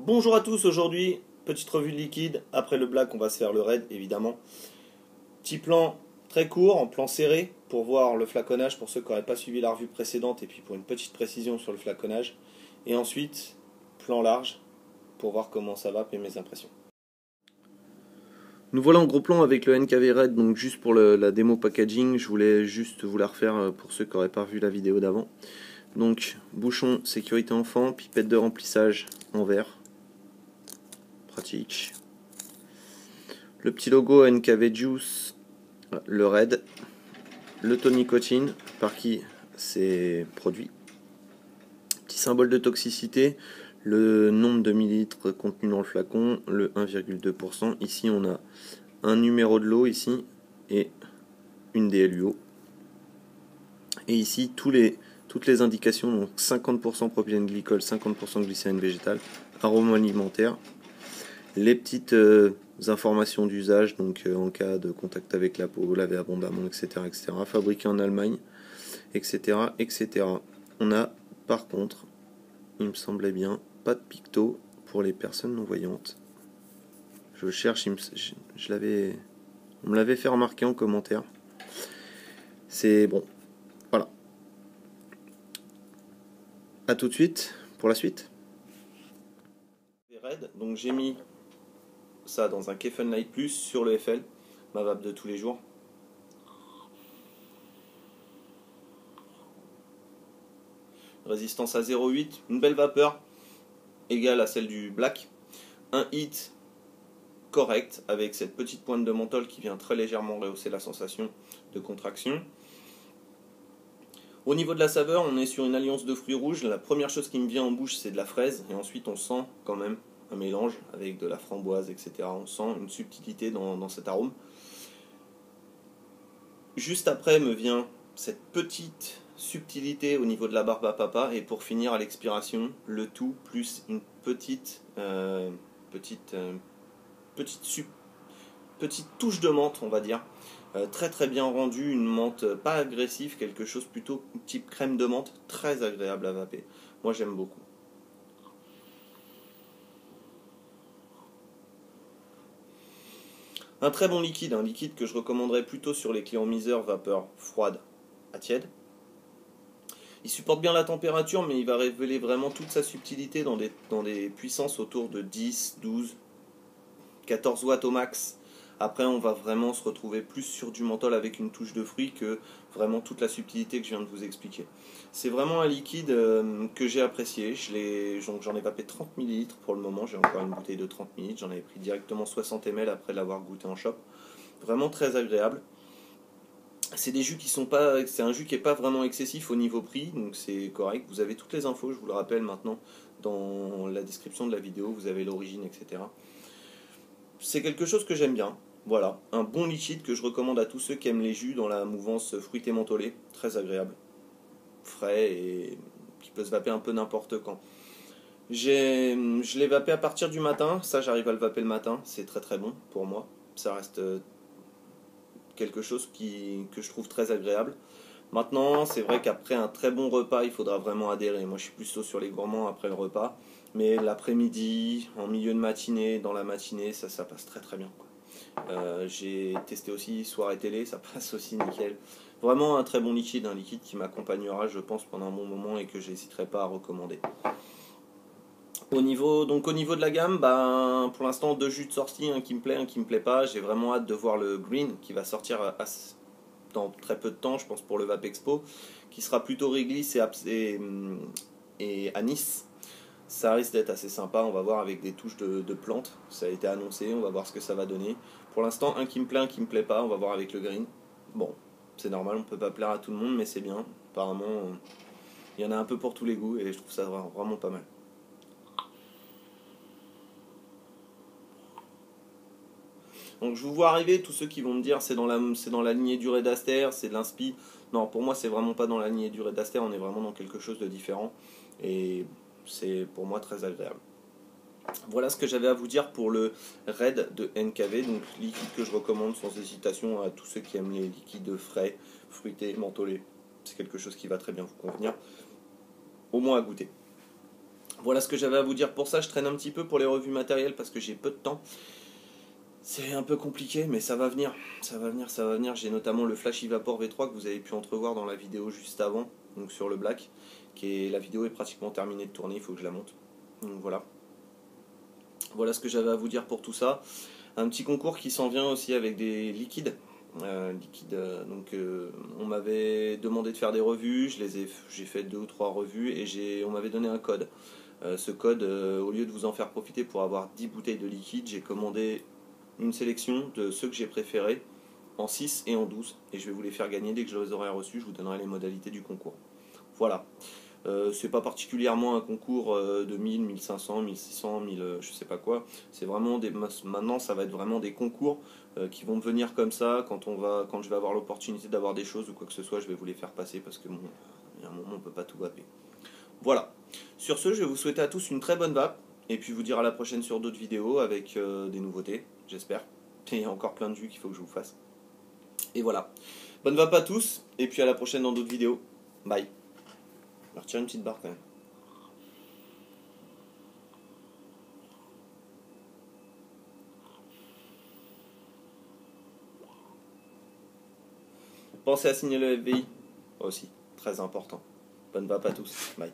Bonjour à tous, aujourd'hui, petite revue de liquide. Après le black, on va se faire le red, évidemment. Petit plan très court, en plan serré, pour voir le flaconnage, pour ceux qui n'auraient pas suivi la revue précédente, et puis pour une petite précision sur le flaconnage. Et ensuite, plan large, pour voir comment ça va et mes impressions. Nous voilà en gros plan avec le NKV Red, donc juste pour la démo packaging, je voulais juste vous la refaire pour ceux qui n'auraient pas vu la vidéo d'avant. Donc, bouchon sécurité enfant, pipette de remplissage en verre. Pratique. Le petit logo NKV Juice, le Red, le tonicotine, par qui c'est produit. Petit symbole de toxicité, le nombre de millilitres contenu dans le flacon, le 1,2%. Ici on a un numéro de lot ici et une DLUO. Et ici toutes les indications, donc 50% propylène glycol, 50% glycérine végétale, arôme alimentaire. Les petites informations d'usage, donc en cas de contact avec la peau, laver abondamment, etc., etc. Fabriqué en Allemagne, etc., etc. On a, par contre, il me semblait bien, pas de picto pour les personnes non-voyantes. Je cherche, on me l'avait fait remarquer en commentaire. C'est bon, voilà. A tout de suite pour la suite. Donc j'ai mis ça dans un Kefen Light Plus sur le FL, ma vape de tous les jours. Résistance à 0,8, une belle vapeur égale à celle du black. Un hit correct avec cette petite pointe de menthol qui vient très légèrement rehausser la sensation de contraction. Au niveau de la saveur, on est sur une alliance de fruits rouges. La première chose qui me vient en bouche, c'est de la fraise, et ensuite on sent quand même un mélange avec de la framboise, etc. On sent une subtilité dans cet arôme. Juste après me vient cette petite subtilité au niveau de la barbe à papa, et pour finir à l'expiration, le tout plus une petite touche de menthe, on va dire. Très très bien rendue, une menthe pas agressive, quelque chose plutôt type crème de menthe, très agréable à vaper. Moi j'aime beaucoup. Un très bon liquide, un liquide que je recommanderais plutôt sur les clients-miseurs, vapeur froide à tiède. Il supporte bien la température, mais il va révéler vraiment toute sa subtilité dans des puissances autour de 10, 12, 14 watts au max. Après, on va vraiment se retrouver plus sur du menthol avec une touche de fruits que vraiment toute la subtilité que je viens de vous expliquer. C'est vraiment un liquide que j'ai apprécié. J'en ai vapé 30 ml pour le moment. J'ai encore une bouteille de 30 ml. J'en avais pris directement 60 ml après l'avoir goûté en shop. Vraiment très agréable. C'est des jus qui sont pas, c'est un jus qui n'est pas vraiment excessif au niveau prix, donc c'est correct. Vous avez toutes les infos, je vous le rappelle maintenant, dans la description de la vidéo. Vous avez l'origine, etc. C'est quelque chose que j'aime bien. Voilà, un bon liquide que je recommande à tous ceux qui aiment les jus dans la mouvance fruitée mentholée. Très agréable, frais et qui peut se vaper un peu n'importe quand. Je l'ai vapé à partir du matin. Ça, j'arrive à le vaper le matin. C'est très très bon pour moi. Ça reste quelque chose que je trouve très agréable. Maintenant, c'est vrai qu'après un très bon repas, il faudra vraiment adhérer. Moi, je suis plutôt sur les gourmands après le repas. Mais l'après-midi, en milieu de matinée, dans la matinée, ça passe très très bien. J'ai testé aussi soirée télé, ça passe aussi nickel. Vraiment un très bon liquide, un liquide qui m'accompagnera, je pense, pendant un bon moment et que j'hésiterai pas à recommander. Au niveau de la gamme, pour l'instant, deux jus de sortie, un qui me plaît, un qui me plaît pas. J'ai vraiment hâte de voir le green qui va sortir dans très peu de temps, je pense, pour le Vape Expo, qui sera plutôt réglisse et anis. Ça risque d'être assez sympa, on va voir, avec des touches de plantes. Ça a été annoncé, on va voir ce que ça va donner. Pour l'instant, un qui me plaît, un qui me plaît pas, on va voir avec le green. Bon, c'est normal, on peut pas plaire à tout le monde, mais c'est bien. Apparemment, il y en a un peu pour tous les goûts et je trouve ça vraiment pas mal. Donc je vous vois arriver tous ceux qui vont me dire c'est dans la lignée du Red Aster, c'est de l'inspi. Non, pour moi c'est vraiment pas dans la lignée du Red Aster, on est vraiment dans quelque chose de différent et c'est pour moi très agréable. Voilà ce que j'avais à vous dire pour le Red de NKV, donc liquide que je recommande sans hésitation à tous ceux qui aiment les liquides frais, fruités, mentholés. C'est quelque chose qui va très bien vous convenir, au moins à goûter. Voilà ce que j'avais à vous dire pour ça. Je traîne un petit peu pour les revues matérielles parce que j'ai peu de temps. C'est un peu compliqué, mais ça va venir. Ça va venir, ça va venir. J'ai notamment le Flash Evapor V3 que vous avez pu entrevoir dans la vidéo juste avant, donc sur le Black. La vidéo est pratiquement terminée de tourner, il faut que je la monte. Donc voilà. Voilà ce que j'avais à vous dire pour tout ça. Un petit concours qui s'en vient aussi avec des liquides. On m'avait demandé de faire des revues, j'ai fait 2 ou 3 revues et on m'avait donné un code. Ce code, au lieu de vous en faire profiter pour avoir 10 bouteilles de liquide, j'ai commandé une sélection de ceux que j'ai préférés en 6 et en 12 et je vais vous les faire gagner dès que je les aurai reçus. Je vous donnerai les modalités du concours. Voilà. C'est pas particulièrement un concours de 1000, 1500, 1600, 1000, je sais pas quoi. C'est vraiment maintenant, ça va être vraiment des concours qui vont venir comme ça quand je vais avoir l'opportunité d'avoir des choses ou quoi que ce soit, je vais vous les faire passer parce que bon, il y a un moment on peut pas tout vaper. Voilà. Sur ce, je vais vous souhaiter à tous une très bonne vape et puis vous dire à la prochaine sur d'autres vidéos avec des nouveautés, j'espère. Il y a encore plein de vues qu'il faut que je vous fasse. Et voilà. Bonne vape à tous et puis à la prochaine dans d'autres vidéos. Bye. On va retirer une petite barre quand même. Pensez à signer le FBI aussi, très important. Bonne vape à tous. Bye.